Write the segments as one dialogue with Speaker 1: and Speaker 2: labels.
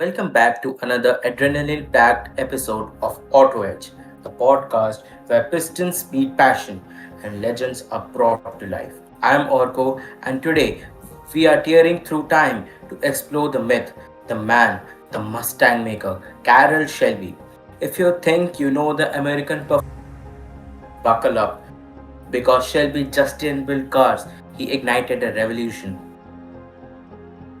Speaker 1: Welcome back to another adrenaline packed episode of Auto Edge, the podcast where pistons meet passion and legends are brought to life. I am Orko, and today we are tearing through time to explore the myth, the man, the Mustang maker, Carroll Shelby. If you think you know the American buckle up because Shelby just didn't build cars, he ignited a revolution.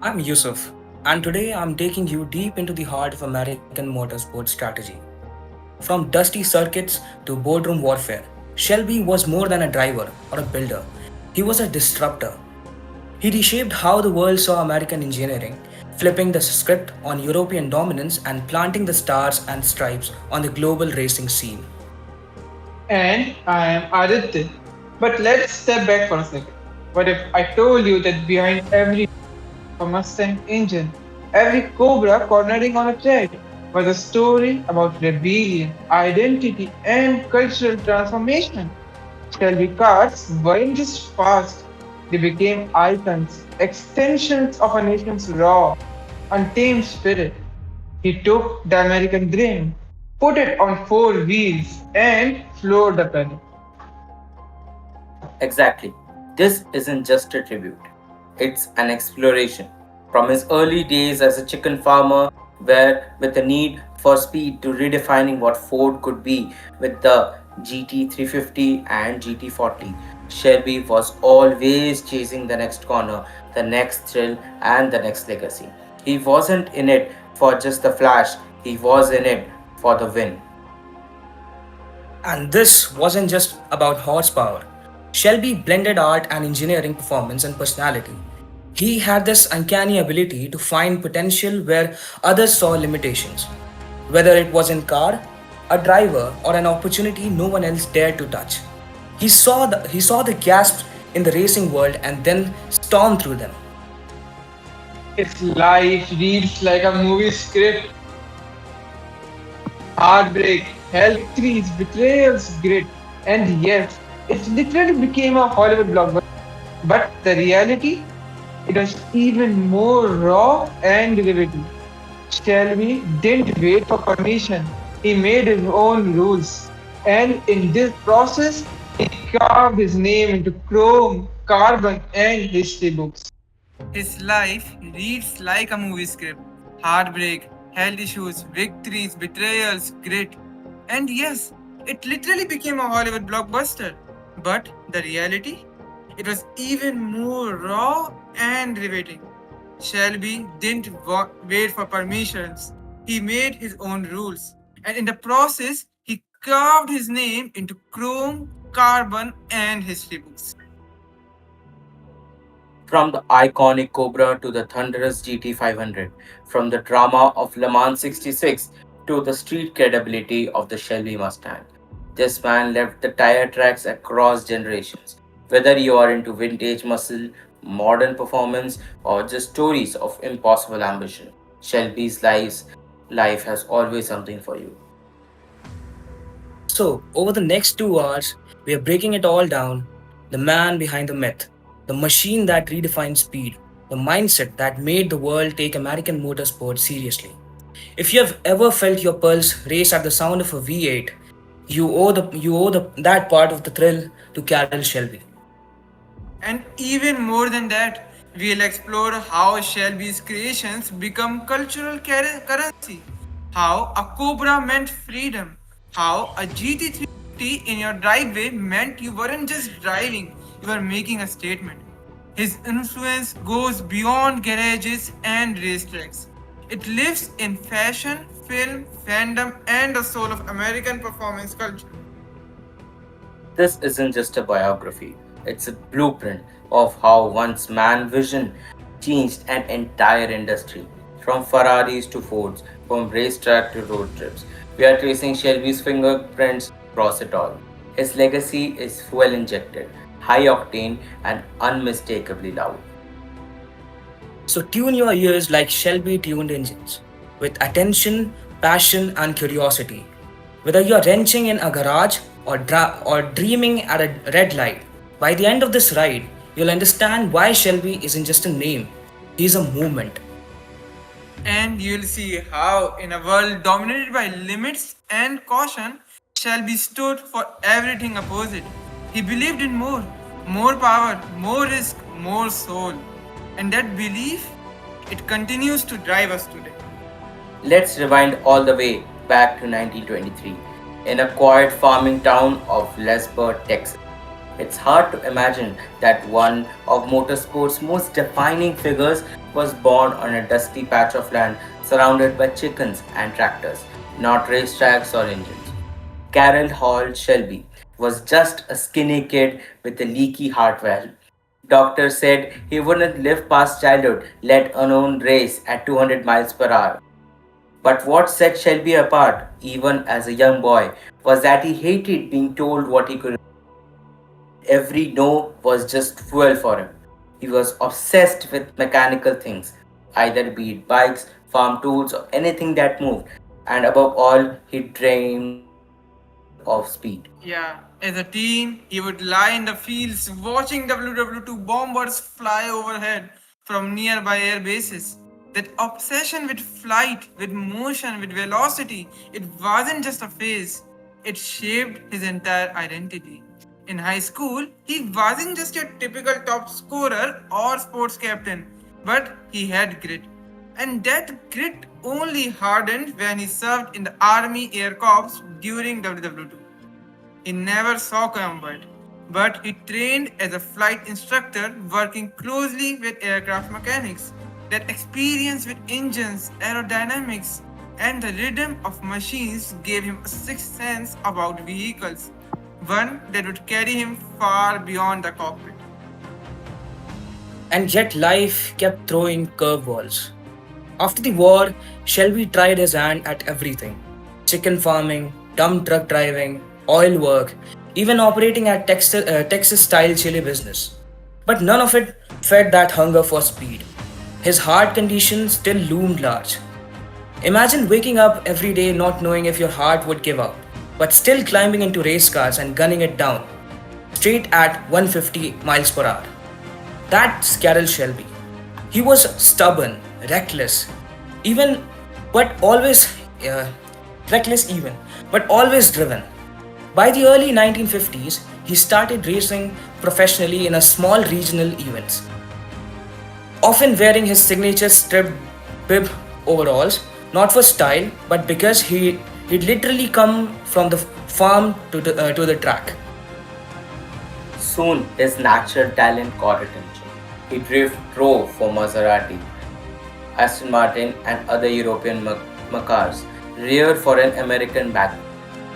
Speaker 2: I'm Yusuf, and today I'm taking you deep into the heart of American motorsport strategy. From dusty circuits to boardroom warfare, Shelby was more than a driver or a builder. He was a disruptor. He reshaped how the world saw American engineering, flipping the script on European dominance and planting the stars and stripes on the global racing scene.
Speaker 3: And I am Aditya. But let's step back for a second. What if I told you that behind every Mustang engine, every Cobra cornering on a track, was a story about rebellion, identity, and cultural transformation? Shelby cars weren't just fast, they became icons, extensions of a nation's raw, untamed spirit. He took the American dream, put it on four wheels, and floored the planet.
Speaker 1: Exactly. This isn't just a tribute, it's an exploration. From his early days as a chicken farmer, where with the need for speed to redefining what Ford could be with the GT 350 and GT 40, Shelby was always chasing the next corner, the next thrill, and the next legacy. He wasn't in it for just the flash, he was in it for the win.
Speaker 2: And this wasn't just about horsepower. Shelby blended art and engineering, performance and personality. He had this uncanny ability to find potential where others saw limitations. Whether it was in car, a driver, or an opportunity no one else dared to touch. He saw the gasps in the racing world and then stormed through them.
Speaker 3: Its life reads like a movie script. Heartbreak, hell, victories, betrayals, grit. And yes, it literally became a Hollywood blockbuster. But the reality, it was even more raw and derivative. Shelby didn't wait for permission. He made his own rules. And in this process, he carved his name into chrome, carbon, and history books.
Speaker 4: His life reads like a movie script. Heartbreak, health issues, victories, betrayals, grit. And yes, it literally became a Hollywood blockbuster. But the reality? It was even more raw and riveting. Shelby didn't wait for permissions. He made his own rules. And in the process, he carved his name into chrome, carbon, and history books.
Speaker 1: From the iconic Cobra to the thunderous GT 500, from the drama of Le Mans 66 to the street credibility of the Shelby Mustang. This man left the tire tracks across generations. Whether you are into vintage muscle, modern performance, or just stories of impossible ambition, Shelby's life has always something for you.
Speaker 2: So, over the next 2 hours, we are breaking it all down: the man behind the myth, the machine that redefined speed, the mindset that made the world take American motorsport seriously. If you have ever felt your pulse race at the sound of a V8, that part of the thrill to Carroll Shelby.
Speaker 4: And even more than that, we'll explore how Shelby's creations become cultural currency, how a Cobra meant freedom, how a GT350 in your driveway meant you weren't just driving, you were making a statement. His influence goes beyond garages and racetracks. It lives in fashion, film, fandom, and the soul of American performance culture.
Speaker 1: This isn't just a biography, it's a blueprint of how one's man vision changed an entire industry. From Ferraris to Fords, from racetrack to road trips. We are tracing Shelby's fingerprints across it all. His legacy is fuel injected, high octane, and unmistakably loud.
Speaker 2: So tune your ears like Shelby tuned engines, with attention, passion, and curiosity. Whether you're wrenching in a garage or dreaming at a red light, by the end of this ride, you'll understand why Shelby isn't just a name, he's a movement.
Speaker 4: And you'll see how, in a world dominated by limits and caution, Shelby stood for everything opposite. He believed in more power, more risk, more soul. And that belief, it continues to drive us today.
Speaker 1: Let's rewind all the way back to 1923 in a quiet farming town of Lesburg, Texas. It's hard to imagine that one of motorsport's most defining figures was born on a dusty patch of land surrounded by chickens and tractors, not racetracks or engines. Carroll Hall Shelby was just a skinny kid with a leaky heart valve. Doctors said he wouldn't live past childhood, let alone race at 200 miles per hour. But what set Shelby apart, even as a young boy, was that he hated being told what he could. Every no was just fuel for him. He was obsessed with mechanical things, either be it bikes, farm tools, or anything that moved. And above all, he dreamed of speed.
Speaker 4: Yeah, as a teen, he would lie in the fields watching WW2 bombers fly overhead from nearby air bases. That obsession with flight, with motion, with velocity, it wasn't just a phase, it shaped his entire identity. In high school, he wasn't just your typical top scorer or sports captain, but he had grit. And that grit only hardened when he served in the Army Air Corps during WW2. He never saw combat, but he trained as a flight instructor working closely with aircraft mechanics. That experience with engines, aerodynamics, and the rhythm of machines gave him a sixth sense about vehicles, one that would carry him far beyond the cockpit.
Speaker 2: And yet life kept throwing curveballs. After the war, Shelby tried his hand at everything: chicken farming, dump truck driving, oil work, even operating at Texas style chili business. But none of it fed that hunger for speed. His heart condition still loomed large. Imagine waking up every day not knowing if your heart would give up, but still climbing into race cars and gunning it down, straight at 150 miles per hour. That's Carroll Shelby. He was stubborn, reckless, even but always uh, reckless even, but always driven. By the early 1950s, he started racing professionally in a small regional events, often wearing his signature striped bib overalls, not for style, but because he'd literally come from the farm to the track.
Speaker 1: Soon his natural talent caught attention. He drove for Maserati, Aston Martin, and other European cars, reared for an American background.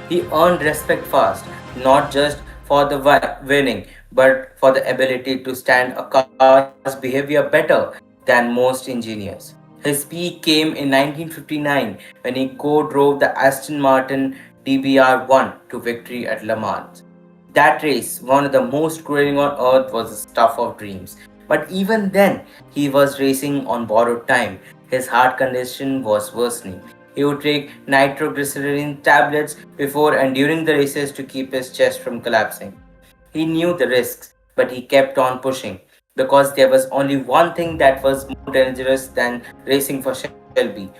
Speaker 1: He earned respect fast, not just for the winning, but for the ability to stand a car's behavior better than most engineers. His peak came in 1959 when he co-drove the Aston Martin DBR1 to victory at Le Mans. That race, one of the most grueling on earth, was the stuff of dreams. But even then, he was racing on borrowed time. His heart condition was worsening. He would take nitroglycerin tablets before and during the races to keep his chest from collapsing. He knew the risks, but he kept on pushing because there was only one thing that was more dangerous than racing for Shelby.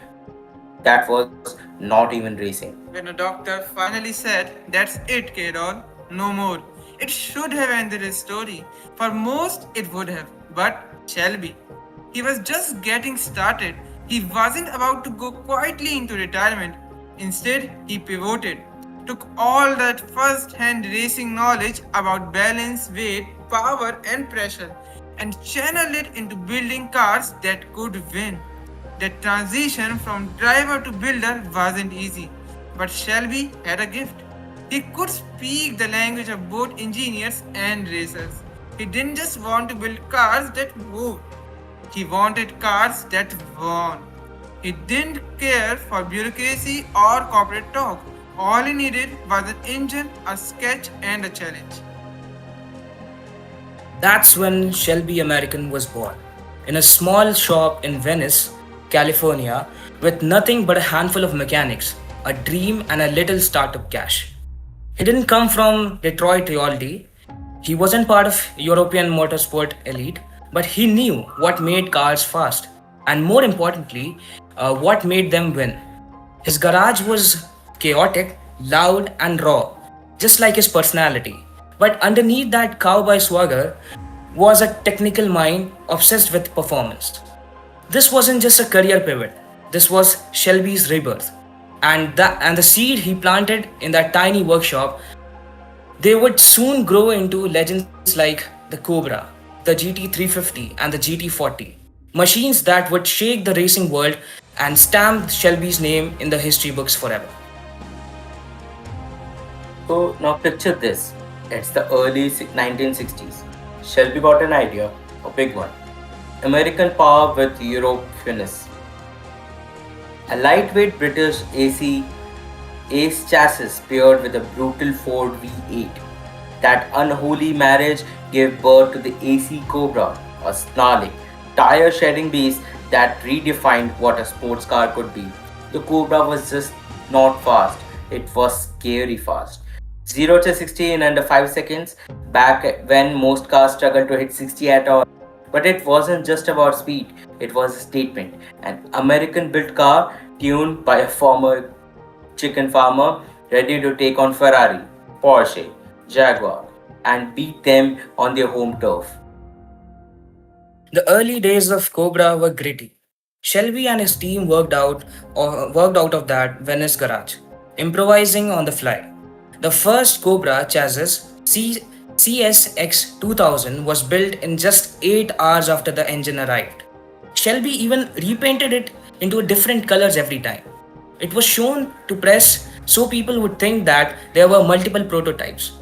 Speaker 1: That was not even racing.
Speaker 4: When a doctor finally said, "That's it, Carol, no more," it should have ended his story. For most, it would have. But Shelby, he was just getting started. He wasn't about to go quietly into retirement. Instead, he pivoted, took all that first hand racing knowledge about balance, weight, power, and pressure, and channeled it into building cars that could win. That transition from driver to builder wasn't easy, but Shelby had a gift. He could speak the language of both engineers and racers. He didn't just want to build cars that moved, he wanted cars that won. He didn't care for bureaucracy or corporate talk. All he needed was an engine, a sketch, and a challenge.
Speaker 2: That's when Shelby American was born, in a small shop in Venice, California, with nothing but a handful of mechanics, a dream, and a little startup cash. He didn't come from Detroit royalty. He wasn't part of European motorsport elite, but he knew what made cars fast. And more importantly, what made them win. His garage was chaotic, loud, and raw, just like his personality. But underneath that cowboy swagger was a technical mind obsessed with performance. This wasn't just a career pivot, this was Shelby's rebirth. And the seed he planted in that tiny workshop, they would soon grow into legends like the Cobra, the GT350, and the GT40. Machines that would shake the racing world and stamp Shelby's name in the history books forever.
Speaker 1: So now picture this. It's the early 1960s. Shelby got an idea, a big one. American power with Europe finesse. A lightweight British AC Ace chassis paired with a brutal Ford V8. That unholy marriage gave birth to the AC Cobra, a snarling, tire shedding beast that redefined what a sports car could be. The Cobra was just not fast, it was scary fast. 0 to 60 in under 5 seconds, back when most cars struggled to hit 60 at all. But it wasn't just about speed, it was a statement. An American built car tuned by a former chicken farmer ready to take on Ferrari, Porsche, Jaguar, and beat them on their home turf.
Speaker 2: The early days of Cobra were gritty. Shelby and his team worked out of that Venice garage, improvising on the fly. The first Cobra chassis CSX 2000 was built in just 8 hours after the engine arrived. Shelby even repainted it into different colors every time. It was shown to press so people would think that there were multiple prototypes.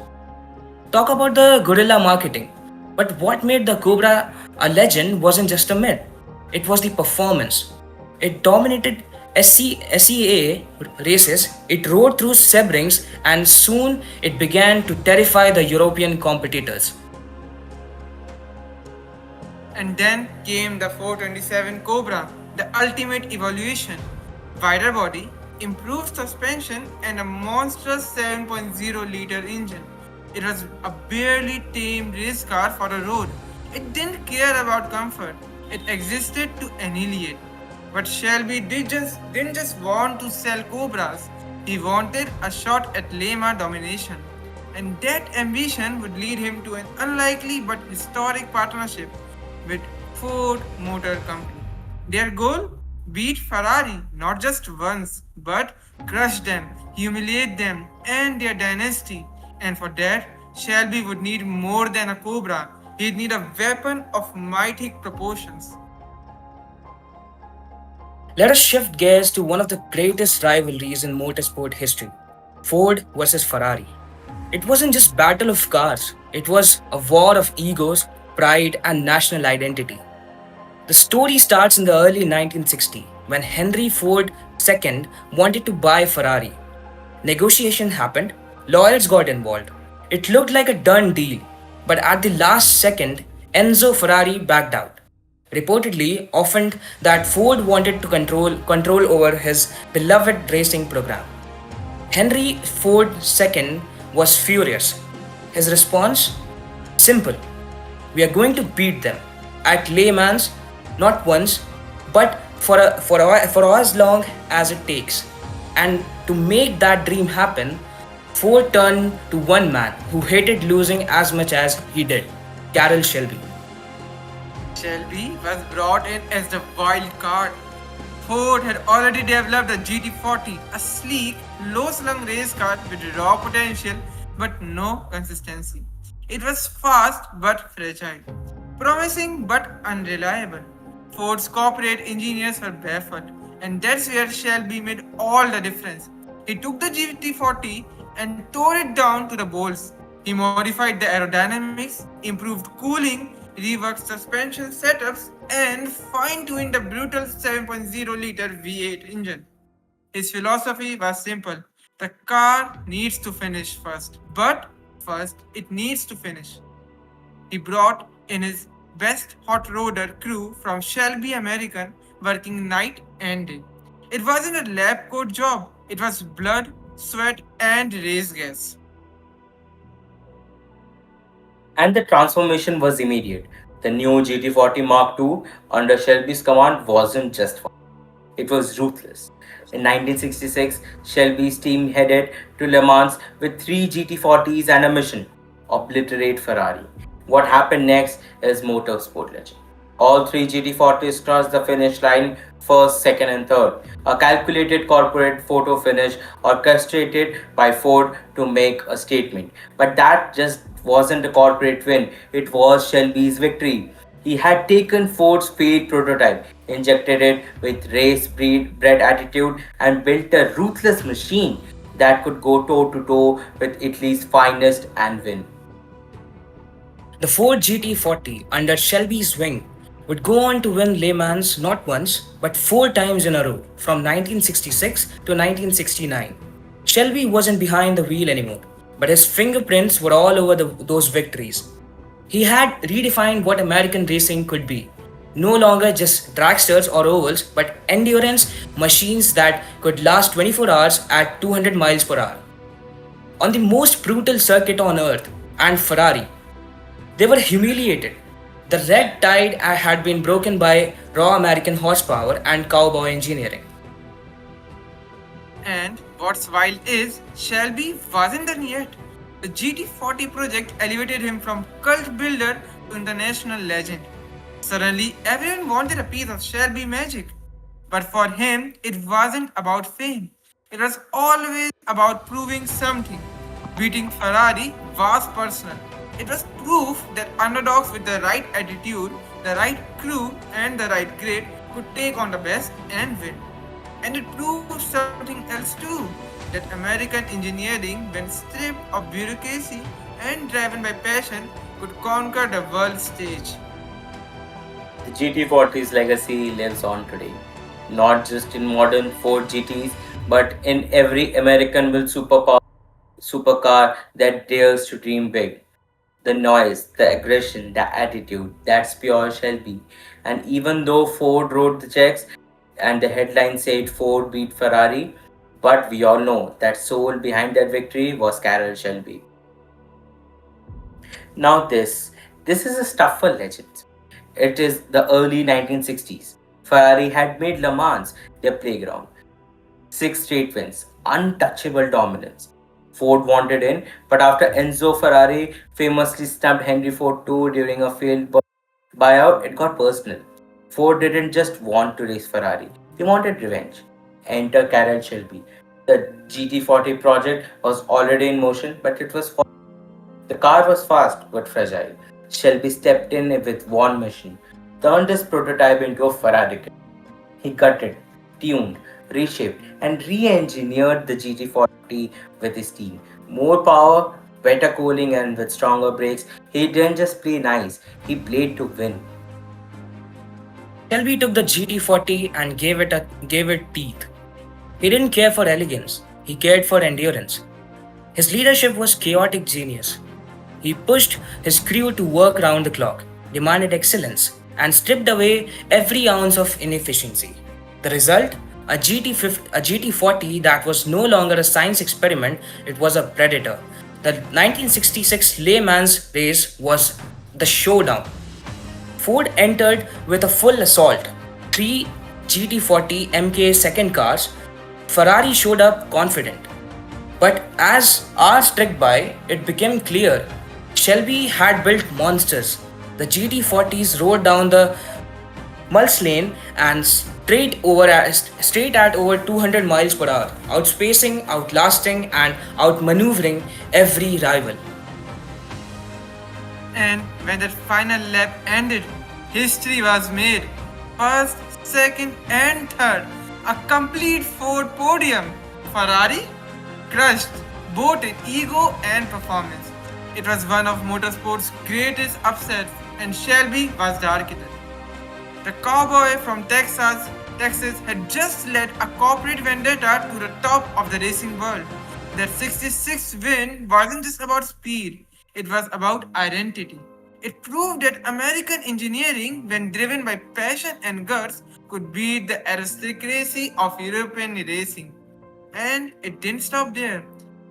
Speaker 2: Talk about the guerrilla marketing. But what made the Cobra a legend wasn't just a myth, it was the performance. It dominated SEA races, it rode through Sebrings, and soon it began to terrify the European competitors.
Speaker 4: And then came the 427 Cobra, the ultimate evolution. Wider body, improved suspension, and a monstrous 7.0-liter engine. It was a barely tamed race car for a road. It didn't care about comfort. It existed to annihilate. But Shelby didn't just want to sell Cobras. He wanted a shot at Le Mans domination. And that ambition would lead him to an unlikely but historic partnership with Ford Motor Company. Their goal? Beat Ferrari not just once, but crush them, humiliate them, and their dynasty. And for that, Shelby would need more than a Cobra. He'd need a weapon of mighty proportions.
Speaker 2: Let us shift gears to one of the greatest rivalries in motorsport history, Ford versus Ferrari. It wasn't just battle of cars, it was a war of egos, pride, and national identity. The story starts in the early 1960s when Henry Ford II wanted to buy Ferrari. Negotiation happened, lawyers got involved. It looked like a done deal, but at the last second, Enzo Ferrari backed out. Reportedly, often that Ford wanted to control over his beloved racing program. Henry Ford II was furious. His response? Simple. We are going to beat them at Le Mans, not once, but for as long as it takes. And to make that dream happen, Ford turned to one man who hated losing as much as he did, Carroll Shelby.
Speaker 4: Shelby was brought in as the wild card. Ford had already developed the GT40, a sleek, low-slung race car with raw potential but no consistency. It was fast but fragile, promising but unreliable. Ford's corporate engineers were baffled, and that's where Shelby made all the difference. He took the GT40 and tore it down to the bolts. He modified the aerodynamics, improved cooling, reworked suspension setups, and fine-tuned the brutal 7.0-liter V8 engine. His philosophy was simple. The car needs to finish first, but first it needs to finish. He brought in his best hot rodder crew from Shelby American, working night and day. It wasn't a lab coat job, it was blood, sweat, and race gas.
Speaker 1: And the transformation was immediate. The new GT40 Mark II under Shelby's command wasn't just fun. it was ruthless. In 1966, Shelby's team headed to Le Mans with three GT40s and a mission: obliterate Ferrari. What happened next is motorsport legend. All three GT40s crossed the finish line first, second, and third. A calculated corporate photo finish orchestrated by Ford to make a statement. But that just wasn't a corporate win, it was Shelby's victory. He had taken Ford's failed prototype, injected it with race bred attitude, and built a ruthless machine that could go toe to toe with Italy's finest and win.
Speaker 2: The Ford GT40 under Shelby's wing would go on to win Le Mans not once but four times in a row from 1966 to 1969. Shelby wasn't behind the wheel anymore, but his fingerprints were all over those victories. He had redefined what American racing could be. No longer just dragsters or ovals, but endurance machines that could last 24 hours at 200 miles per hour. On the most brutal circuit on earth, and Ferrari, they were humiliated. The red tide had been broken by raw American horsepower and cowboy engineering.
Speaker 4: And what's wild is Shelby wasn't done yet. The GT40 project elevated him from cult builder to international legend. Suddenly, everyone wanted a piece of Shelby magic. But for him, it wasn't about fame. It was always about proving something. Beating Ferrari was personal. It was proof that underdogs with the right attitude, the right crew, and the right grit could take on the best and win. And it proved something else too, that American engineering, when stripped of bureaucracy and driven by passion, could conquer the world stage.
Speaker 1: The GT40's legacy lives on today, not just in modern Ford GTs, but in every American built supercar that dares to dream big. The noise, the aggression, the attitude, that's pure Shelby. And even though Ford wrote the checks and the headline said Ford beat Ferrari, but we all know that soul behind that victory was Carroll Shelby. Now this is a stuff for legends. It is the early 1960s. Ferrari had made Le Mans their playground. Six straight wins, untouchable dominance. Ford wanted in, but after Enzo Ferrari famously snubbed Henry Ford too during a failed buyout, it got personal. Ford didn't just want to race Ferrari, he wanted revenge. Enter Carroll Shelby. The GT40 project was already in motion, but it was the car was fast but fragile. Shelby stepped in with one mission, turned his prototype into a Ferrari. He gutted, tuned, reshaped, and re engineered the GT40 with his team. More power, better cooling, and with stronger brakes. He didn't just play nice, he played to win.
Speaker 2: Shelby took the GT40 and gave it teeth. He didn't care for elegance, he cared for endurance. His leadership was chaotic genius. He pushed his crew to work round the clock, demanded excellence, and stripped away every ounce of inefficiency. The result? A GT40 that was no longer a science experiment, it was a predator. The 1966 Le Mans race was the showdown. Ford entered with a full assault, three GT40 MK second cars. Ferrari showed up confident. But as hours ticked by, it became clear Shelby had built monsters. The GT40s rode down the Mulch lane and straight at over 200 miles per hour, outspacing, outlasting, and outmaneuvering every rival.
Speaker 4: And when that final lap ended, history was made. First, second, and third. A complete Ford podium. Ferrari crushed both in ego and performance. It was one of motorsport's greatest upsets, and Shelby was the architect. The cowboy from Texas had just led a corporate vendetta to the top of the racing world. That 66 win wasn't just about speed, it was about identity. It proved that American engineering, when driven by passion and guts, could beat the aristocracy of European racing. And it didn't stop there.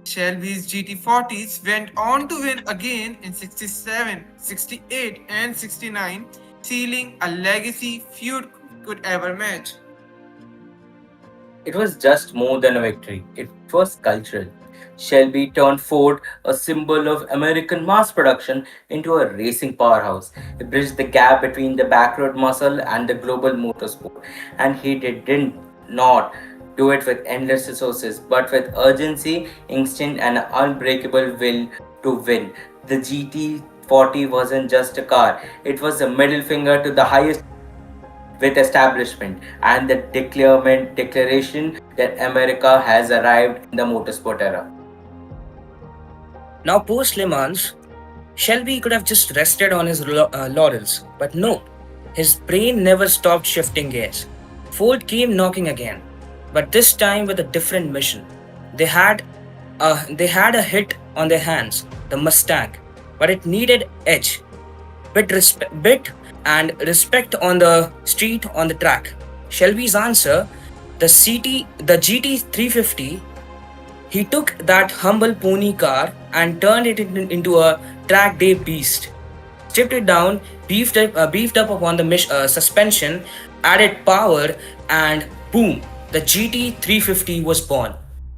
Speaker 4: Shelby's GT40s went on to win again in 67, 68, and 69, sealing a legacy few could ever match.
Speaker 1: It was just more than a victory, it was cultural. Shelby turned Ford, a symbol of American mass production, into a racing powerhouse. He bridged the gap between the backroad muscle and the global motorsport, and he didn't not do it with endless resources, but with urgency, instinct, and an unbreakable will to win. The GT40 wasn't just a car; it was a middle finger to the highest with establishment and the declaration that America has arrived in the motorsport era.
Speaker 2: Now, post Le Mans, Shelby could have just rested on his laurels, but no, his brain never stopped shifting gears. Ford came knocking again, but this time with a different mission. They had they had a hit on their hands, the Mustang, but it needed edge, bit and respect on the street on the track. Shelby's answer, the GT350. He took that humble pony car and turned it into a track day beast. Stripped it down, beefed up upon the suspension, added power, and boom, the GT350 was born.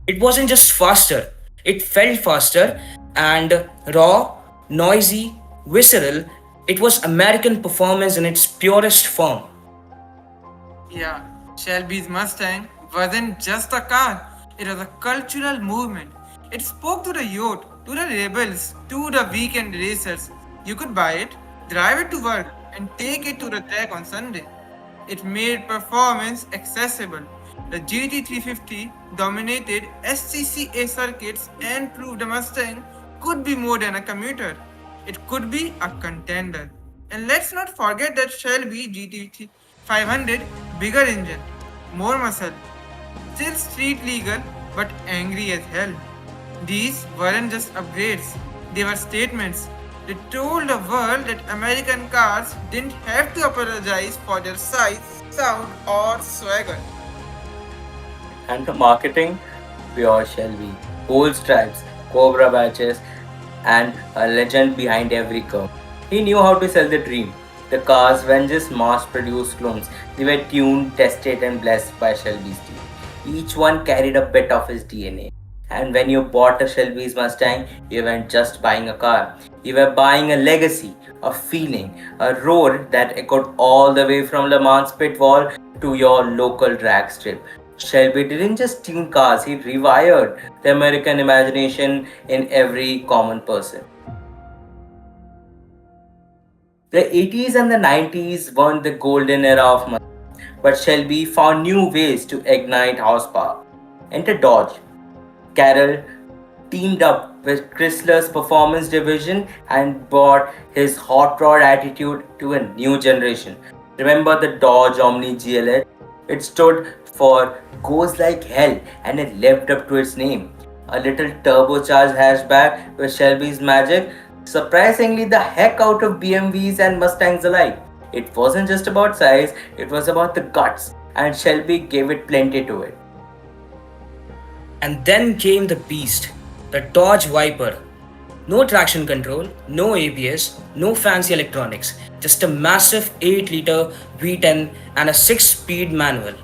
Speaker 2: It wasn't just faster, it felt faster and raw, noisy, visceral. It was American performance in its purest form.
Speaker 4: Yeah, Shelby's Mustang wasn't just a car, it was a cultural movement. It spoke to the youth, to the rebels, to the weekend racers. You could buy it, drive it to work, and take it to the track on Sunday. It made performance accessible. The GT350 dominated SCCA circuits and proved the Mustang could be more than a commuter. It could be a contender. And let's not forget that Shelby GT 500 bigger engine, more muscle, still street legal but angry as hell. These weren't just upgrades, they were statements. They told the world that American cars didn't have to apologize for their size, sound, or swagger.
Speaker 1: And the marketing, pure Shelby, gold stripes, cobra badges, and a legend behind every curve. He knew how to sell the dream. The cars weren't just mass produced clones, they were tuned, tested, and blessed by Shelby's team. Each one carried a bit of his DNA. And when you bought a Shelby's Mustang, you weren't just buying a car, you were buying a legacy, a feeling, a roar that echoed all the way from Le Mans pit wall to your local drag strip. Shelby didn't just tune cars, he rewired the American imagination in every common person. The 80s and the 90s weren't the golden era of Mustang, but Shelby found new ways to ignite horsepower. Enter Dodge. Carroll teamed up with Chrysler's performance division and brought his hot rod attitude to a new generation. Remember the Dodge Omni GLH? It stood for Goes Like Hell and it lived up to its name. A little turbocharged hatchback with Shelby's magic, surprisingly the heck out of BMWs and Mustangs alike. It wasn't just about size, it was about the guts, and Shelby gave it plenty to it.
Speaker 2: And then came the beast, the Dodge Viper. No traction control, no ABS, no fancy electronics, just a massive 8-liter V10 and a 6-speed manual.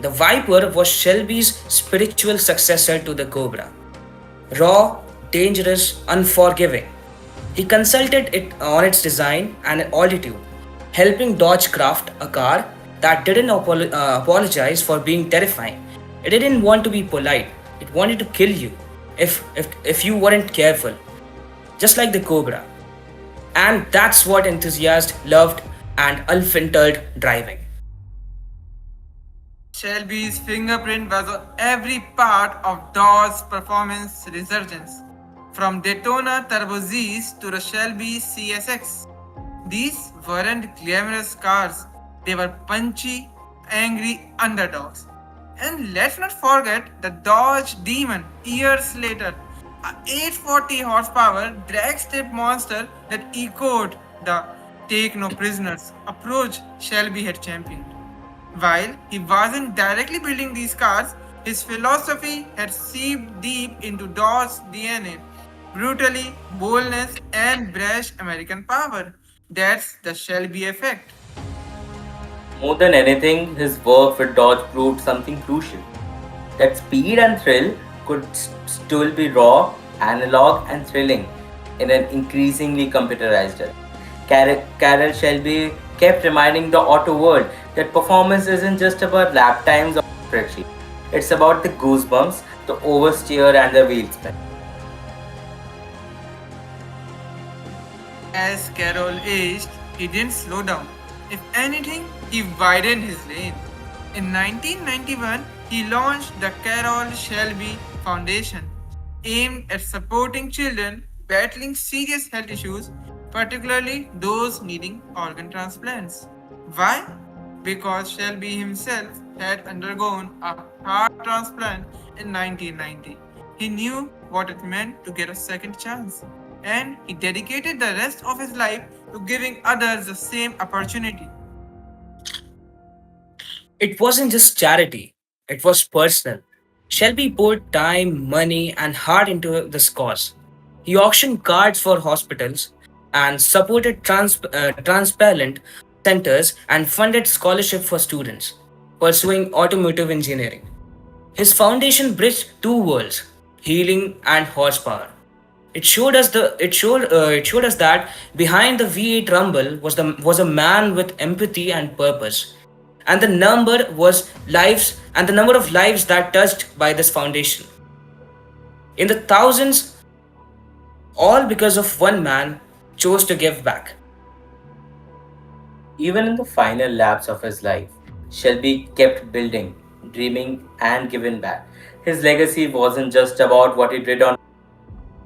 Speaker 2: The Viper was Shelby's spiritual successor to the Cobra. Raw, dangerous, unforgiving. He consulted it on its design and altitude, helping Dodge craft a car that didn't apologize for being terrifying. It didn't want to be polite. It wanted to kill you if you weren't careful, just like the Cobra. And that's what enthusiasts loved and unfiltered driving.
Speaker 4: Shelby's fingerprint was on every part of Dodge's performance resurgence, from Daytona Turbo Z's to the Shelby CSX. These weren't glamorous cars, they were punchy, angry underdogs. And let's not forget the Dodge Demon years later, a 840 horsepower drag strip monster that echoed the take no prisoners approach Shelby had championed. While he wasn't directly building these cars, his philosophy had seeped deep into Dodge's DNA. Brutally, boldness, and brash American power. That's the Shelby effect.
Speaker 1: More than anything, his work with Dodge proved something crucial. That speed and thrill could still be raw, analog, and thrilling in an increasingly computerized era. Carol Shelby kept reminding the auto world that performance isn't just about lap times or spreadsheets. It's about the goosebumps, the oversteer, and the wheel spin.
Speaker 4: As Carroll aged, he didn't slow down. If anything, he widened his lane. In 1991, he launched the Carroll Shelby Foundation, aimed at supporting children battling serious health issues, particularly those needing organ transplants. Why? Because Shelby himself had undergone a heart transplant in 1990. He knew what it meant to get a second chance, and he dedicated the rest of his life to giving others the same opportunity.
Speaker 2: It wasn't just charity, it was personal. Shelby poured time, money, and heart into this cause. He auctioned cards for hospitals and supported transparent centers and funded scholarship for students pursuing automotive engineering. His foundation bridged two worlds, healing and horsepower. It showed us that behind the V8 Rumble was a man with empathy and purpose, and the number of lives that touched by this foundation in the thousands, all because of one man chose to give back.
Speaker 1: Even in the final laps of his life, Shelby kept building, dreaming, and giving back. His legacy wasn't just about what he did on,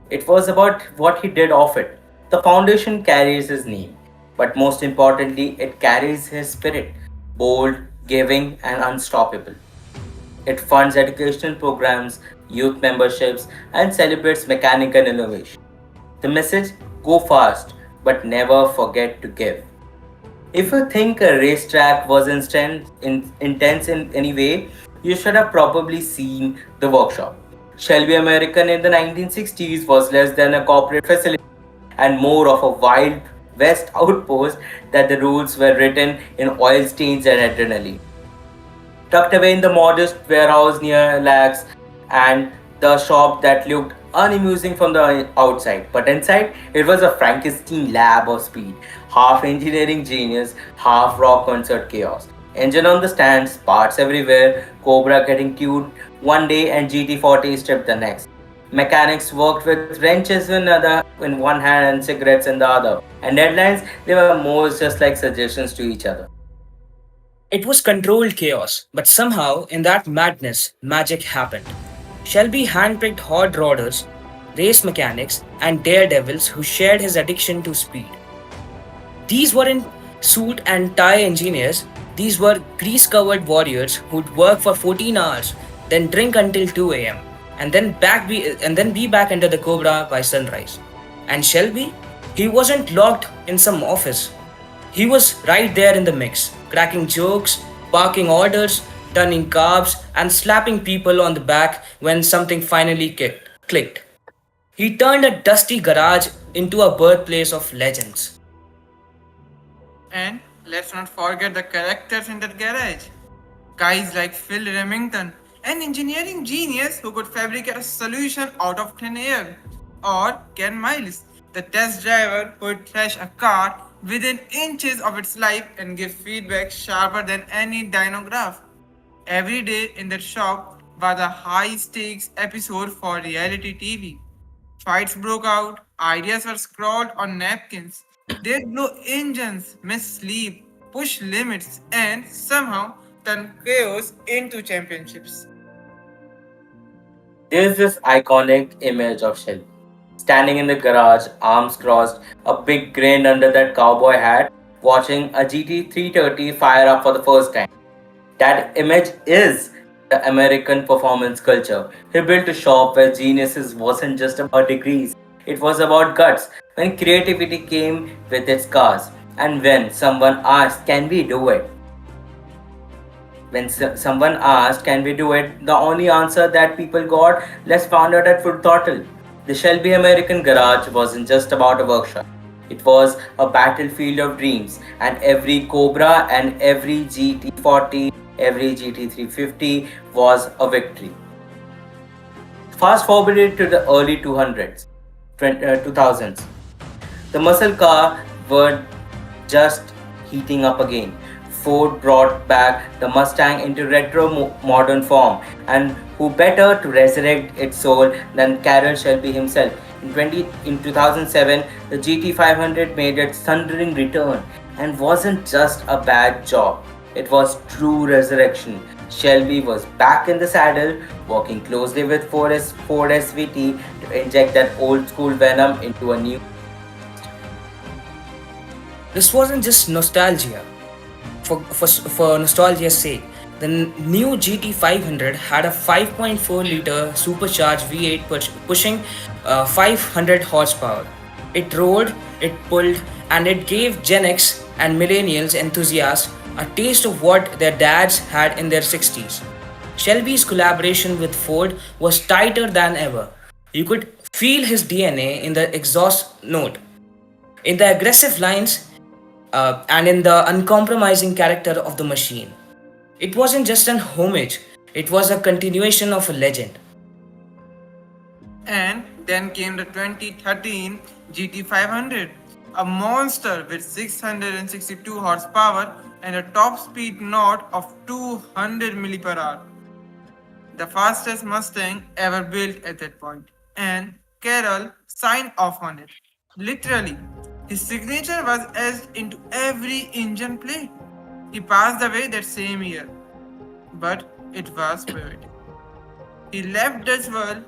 Speaker 1: it was about what he did off it. The foundation carries his name, but most importantly, it carries his spirit, bold, giving, and unstoppable. It funds educational programs, youth memberships, and celebrates mechanical innovation. The message: go fast, but never forget to give. If you think a racetrack was intense in any way, you should have probably seen the workshop. Shelby American in the 1960s was less than a corporate facility and more of a wild west outpost that the rules were written in oil stains and adrenaline. Tucked away in the modest warehouse near Lax and the shop that looked unamusing from the outside, but inside it was a Frankenstein lab of speed, half engineering genius, half rock concert chaos. Engine on the stands, parts everywhere, Cobra getting tuned one day and GT40 stripped the next. Mechanics worked with wrenches in one hand and cigarettes in the other. And deadlines, they were more just like suggestions to each other.
Speaker 2: It was controlled chaos, but somehow in that madness, magic happened. Shelby handpicked hot rodders, race mechanics, and daredevils who shared his addiction to speed. These weren't suit and tie engineers, these were grease covered warriors who'd work for 14 hours, then drink until 2 am, and then be back under the Cobra by sunrise. And Shelby? He wasn't locked in some office. He was right there in the mix, cracking jokes, barking orders, turning carbs, and slapping people on the back when something finally clicked. He turned a dusty garage into a birthplace of legends.
Speaker 4: And let's not forget the characters in that garage. Guys like Phil Remington, an engineering genius who could fabricate a solution out of thin air. Or Ken Miles, the test driver who would crash a car within inches of its life and give feedback sharper than any dynograph. Every day in that shop was a high stakes episode for reality TV. Fights broke out, ideas were scrawled on napkins. They'd blow engines, miss sleep, push limits, and somehow turn chaos into championships.
Speaker 1: There's this iconic image of Shelby standing in the garage, arms crossed, a big grin under that cowboy hat, watching a GT330 fire up for the first time. That image is the American performance culture. He built a shop where geniuses wasn't just about degrees, it was about guts. When creativity came with its cars, and when someone asked, "Can we do it?" When someone asked, "Can we do it?" the only answer that people got, "Let's pound it at full throttle." The Shelby American Garage wasn't just about a workshop. It was a battlefield of dreams, and every Cobra and every GT40, every GT350 was a victory. Fast forwarded to the early 2000s. The muscle car were just heating up again. Ford brought back the Mustang into retro modern form, and who better to resurrect its soul than Carroll Shelby himself? In 2007, the GT500 made its thundering return and wasn't just a bad job. It was true resurrection. Shelby was back in the saddle, working closely with Ford SVT to inject that old school venom into a new.
Speaker 2: This wasn't just nostalgia. For nostalgia's sake, the new GT500 had a 5.4 liter supercharged V8 pushing 500 horsepower. It roared, it pulled, and it gave Gen X and millennials enthusiasts a taste of what their dads had in their 60s. Shelby's collaboration with Ford was tighter than ever. You could feel his DNA in the exhaust note, in the aggressive lines, and in the uncompromising character of the machine. It wasn't just an homage, it was a continuation of a legend.
Speaker 4: And then came the 2013 GT500, a monster with 662 horsepower and a top speed knot of 200 mph, the fastest Mustang ever built at that point. And Carroll signed off on it. Literally, his signature was etched into every engine plate. He passed away that same year, but it was poetic. He left this world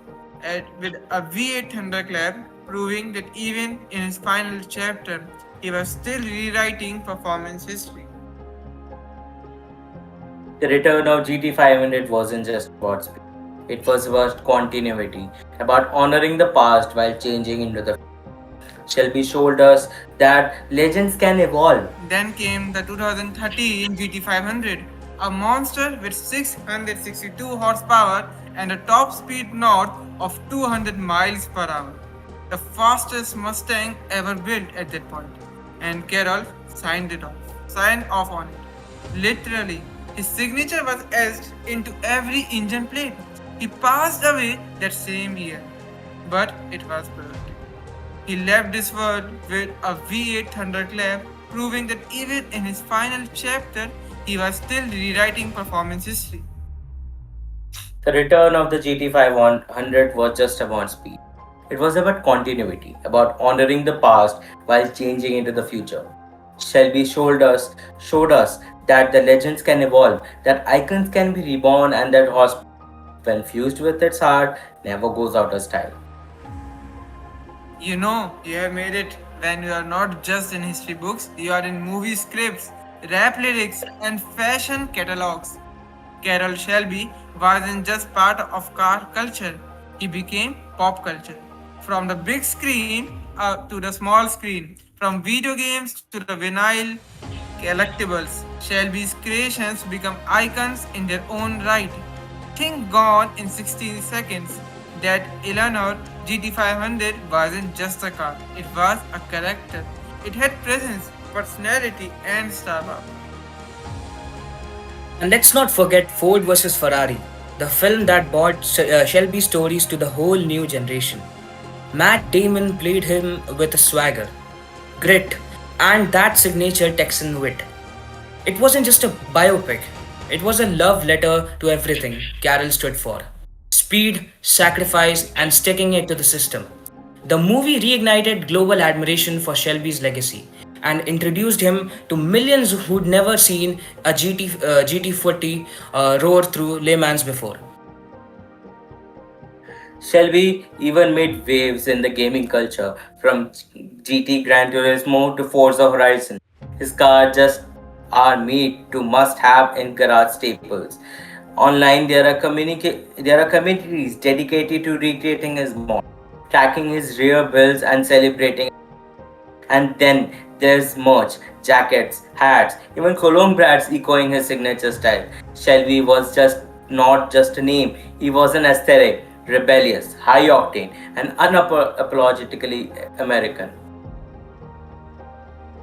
Speaker 4: with a V8 thunderclap, proving that even in his final chapter, he was still rewriting performance history.
Speaker 1: The return of GT500 wasn't just about speed, it was about continuity, about honoring the past while changing into the future. Shelby showed us that legends can evolve.
Speaker 4: Then came the 2013 GT500, a monster with 662 horsepower and a top speed north of 200 miles per hour, the fastest Mustang ever built at that point. And Carroll signed off on it. Literally, his signature was etched into every engine plate. He passed away that same year, but it was perfect. He left this world with a V8 thunderclap, proving that even in his final chapter, he was still rewriting performance history.
Speaker 1: The return of the GT500 was just about speed. It was about continuity, about honoring the past while changing into the future. Shelby showed us that the legends can evolve, that icons can be reborn, and that horsepower, when fused with its heart, never goes out of style.
Speaker 4: You know, you have made it when you are not just in history books, you are in movie scripts, rap lyrics, and fashion catalogs. Carroll Shelby wasn't just part of car culture, he became pop culture. From the big screen to the small screen, from video games to the vinyl collectibles, Shelby's creations become icons in their own right. Think Gone in 16 seconds. That Eleanor GT500 wasn't just a car, it was a character. It had presence, personality, and star power.
Speaker 2: And let's not forget Ford versus Ferrari, the film that brought Shelby stories to the whole new generation. Matt Damon played him with a swagger, grit, and that signature Texan wit. It wasn't just a biopic, it was a love letter to everything Carroll stood for: speed, sacrifice, and sticking it to the system. The movie reignited global admiration for Shelby's legacy and introduced him to millions who'd never seen a GT40 roar through Le Mans before.
Speaker 1: Shelby even made waves in the gaming culture, from GT Gran Turismo to Forza Horizon. His cars just are made to must have in garage staples. Online, there are communities dedicated to recreating his mod, tracking his rear builds, and celebrating. And then there's merch, jackets, hats, even cologne brands echoing his signature style. Shelby was just not just a name, he was an aesthetic, rebellious, high octane, and unapologetically American.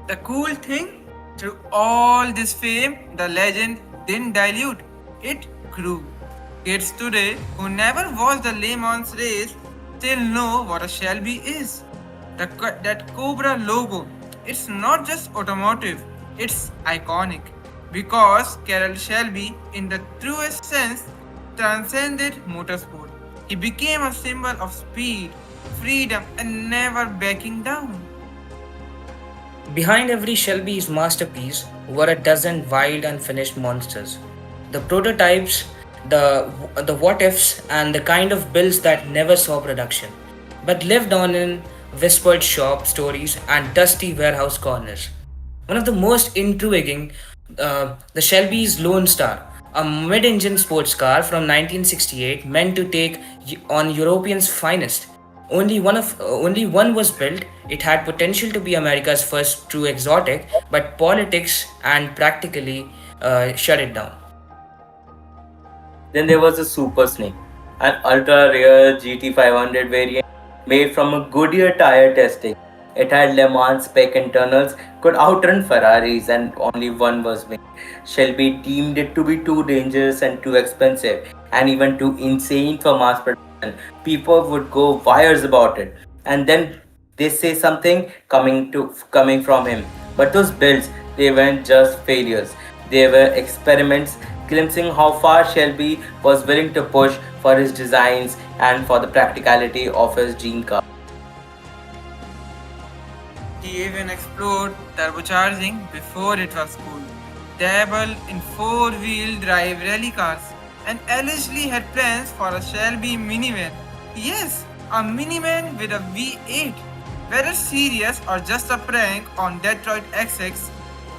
Speaker 4: The cool thing, through all this fame, the legend didn't dilute, it grew. Kids today who never watched the Le Mans race still know what a Shelby is. That Cobra logo, it's not just automotive, it's iconic. Because Carroll Shelby, in the truest sense, transcended motorsport. He became a symbol of speed, freedom, and never backing down.
Speaker 2: Behind every Shelby's masterpiece were a dozen wild unfinished monsters. The prototypes, the what ifs, and the kind of builds that never saw production, but lived on in whispered shop stories and dusty warehouse corners. One of the most intriguing, the Shelby's Lone Star, a mid engine sports car from 1968 meant to take on Europeans' finest. Only one was built. It had potential to be America's first true exotic, but politics and practically shut it down.
Speaker 1: Then there was the Super Snake, an ultra rare GT500 variant made from a Goodyear tire testing. It had Le Mans spec internals, could outrun Ferraris, and only one was made. Shelby deemed it to be too dangerous and too expensive, and even too insane for mass production. People would go wires about it, and then they say something coming from him. But those builds, they weren't just failures. They were experiments glimpsing how far Shelby was willing to push for his designs and for the practicality of his dream car.
Speaker 4: He even explored turbocharging before it was cool, dabbled in four-wheel drive rally cars, and allegedly had plans for a Shelby minivan. Yes, a minivan with a V8. Whether serious or just a prank on Detroit XX,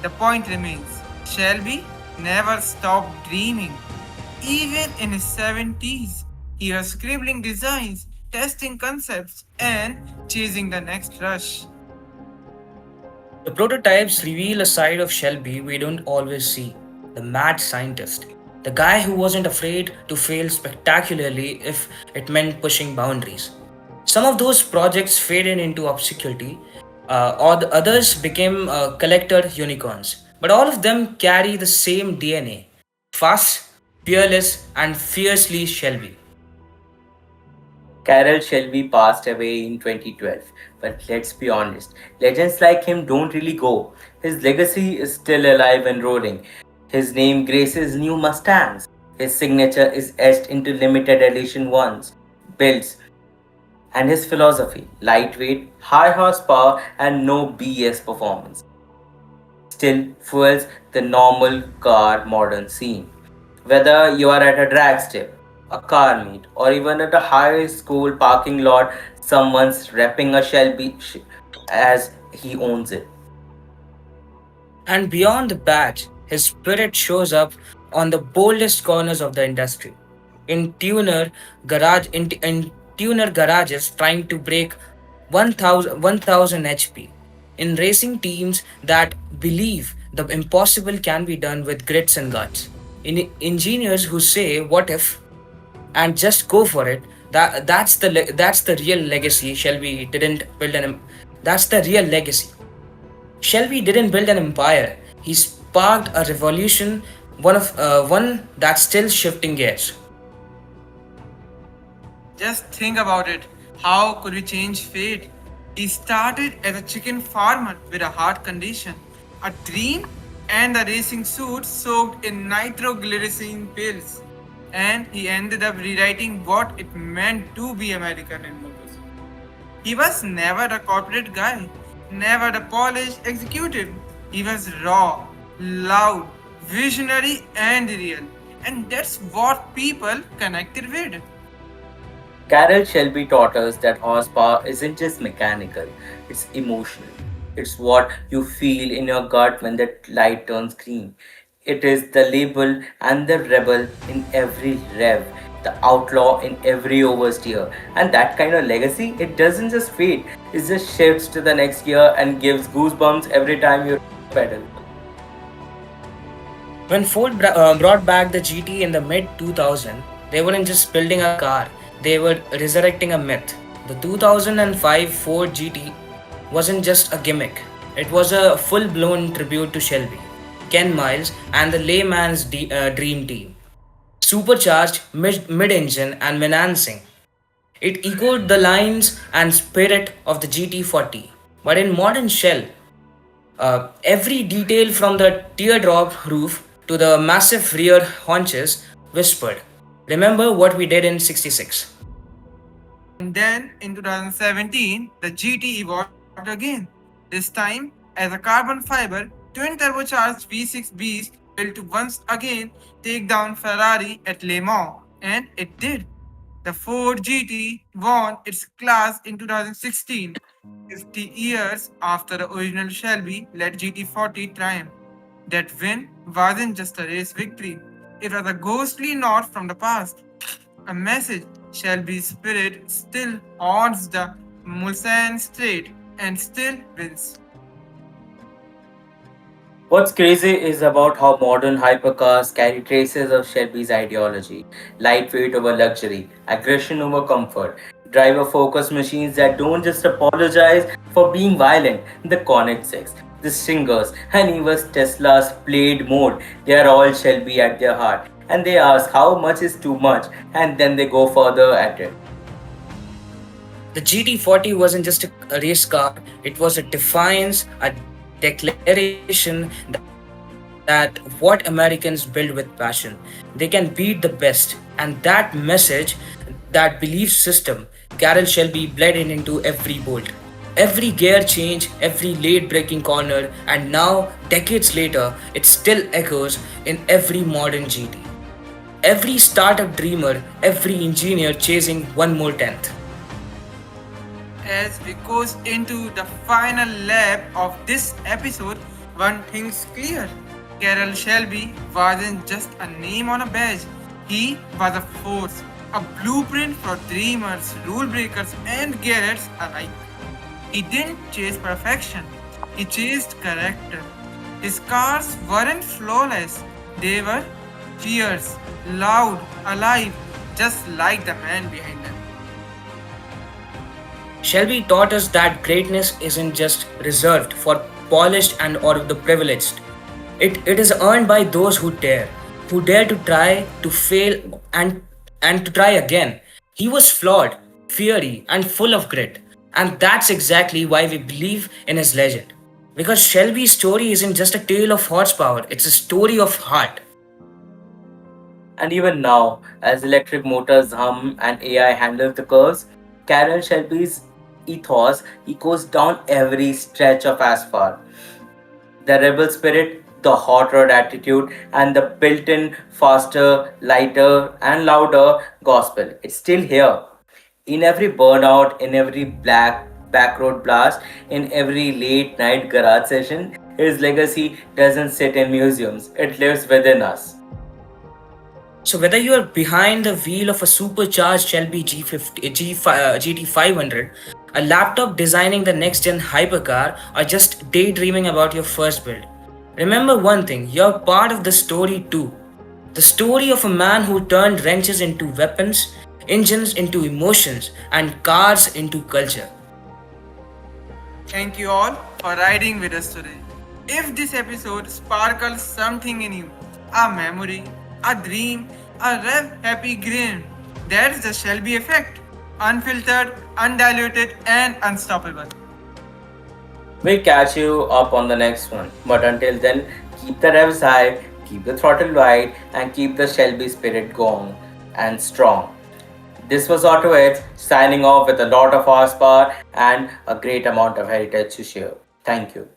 Speaker 4: the point remains. Shelby never stopped dreaming. Even in his 70s, he was scribbling designs, testing concepts, and chasing the next rush.
Speaker 2: The prototypes reveal a side of Shelby we don't always see, the mad scientist, the guy who wasn't afraid to fail spectacularly if it meant pushing boundaries. Some of those projects faded into obscurity, or the others became collector unicorns. But all of them carry the same DNA: fast, fearless, and fiercely Shelby.
Speaker 1: Carroll Shelby passed away in 2012, but let's be honest, legends like him don't really go. His legacy is still alive and roaring. His name graces new Mustangs. His signature is etched into limited edition ones, builds, and his philosophy lightweight, high horsepower, and no BS performance still fuels the normal car modern scene. Whether you are at a drag strip, a car meet, or even at a high school parking lot, someone's repping a Shelby as he owns it.
Speaker 2: And beyond the badge, his spirit shows up on the boldest corners of the industry. In tuner garages trying to break 1000 HP. In racing teams that believe the impossible can be done with grits and guts. In engineers who say what if and just go for it. That's the real legacy. That's the real legacy. Shelby didn't build an empire. He sparked a revolution, one that's still shifting gears.
Speaker 4: Just think about it. How could we change fate? He started as a chicken farmer with a heart condition, a dream, and a racing suit soaked in nitroglycerin pills. And he ended up rewriting what it meant to be American in motorsport. He was never a corporate guy, never a polished executive. He was raw, loud, visionary, and real. And that's what people connected with.
Speaker 1: Carol Shelby taught us that horsepower isn't just mechanical, it's emotional. It's what you feel in your gut when the light turns green. It is the label and the rebel in every rev, the outlaw in every oversteer. And that kind of legacy, it doesn't just fade, it just shifts to the next year and gives goosebumps every time you pedal.
Speaker 2: When Ford brought back the GT in the mid 2000s, they weren't just building a car, they were resurrecting a myth. The 2005 Ford GT wasn't just a gimmick, it was a full blown tribute to Shelby, Ken Miles, and the layman's dream team. supercharged mid-engine and financing. It echoed the lines and spirit of the GT40. But in modern shell, every detail from the teardrop roof to the massive rear haunches whispered, "Remember what we did in 66."
Speaker 4: And then in 2017, the GT evolved again. This time as a carbon fiber, twin turbocharged V6 Beast built to once again take down Ferrari at Le Mans. And it did. The Ford GT won its class in 2016, 50 years after the original Shelby led GT40 triumph. That win wasn't just a race victory, it was a ghostly nod from the past. A message Shelby's spirit still haunts the Mulsanne Strait and still wins.
Speaker 1: What's crazy is about how modern hypercars carry traces of Shelby's ideology: lightweight over luxury, aggression over comfort, driver focused machines that don't just apologize for being violent. The Connect 6, the Stingers, and even Tesla's Played mode, they are all Shelby at their heart. And they ask how much is too much, and then they go further at it.
Speaker 2: The GT40 wasn't just a race car, it was a defiance, a declaration that what Americans build with passion, they can beat the best. And that message, that belief system, Carroll Shelby bled in into every bolt. Every gear change, every late braking corner, and now, decades later, it still echoes in every modern GT. Every startup dreamer, every engineer chasing one more tenth.
Speaker 4: As we goes into the final lap of this episode, one thing's clear. Carroll Shelby wasn't just a name on a badge. He was a force, a blueprint for dreamers, rule breakers, and gearheads alike. He didn't chase perfection, he chased character. His cars weren't flawless, they were fierce, loud, alive, just like the man behind them.
Speaker 2: Shelby taught us that greatness isn't just reserved for polished and or the privileged. It is earned by those who dare to try, to fail, and to try again. He was flawed, fiery, and full of grit. And that's exactly why we believe in his legend. Because Shelby's story isn't just a tale of horsepower, it's a story of heart.
Speaker 1: And even now, as electric motors hum and AI handles the curves, Carol Shelby's ethos echoes down every stretch of asphalt. The rebel spirit, the hot rod attitude, and the built in faster, lighter, and louder gospel. It's still here. In every burnout, in every black back road blast, in every late night garage session, his legacy doesn't sit in museums, it lives within us.
Speaker 2: So whether you are behind the wheel of a supercharged Shelby GT500, a laptop designing the next gen hypercar, or just daydreaming about your first build, remember one thing, you're part of the story too. The story of a man who turned wrenches into weapons, engines into emotions, and cars into culture.
Speaker 4: Thank you all for riding with us today. If this episode sparkles something in you, a memory, a dream, a rev happy grin, that's the Shelby effect. Unfiltered, undiluted, and unstoppable.
Speaker 1: We'll catch you up on the next one. But until then, keep the revs high, keep the throttle wide, and keep the Shelby spirit going and strong. This was AutoEdge signing off with a lot of horsepower and a great amount of heritage to share. Thank you.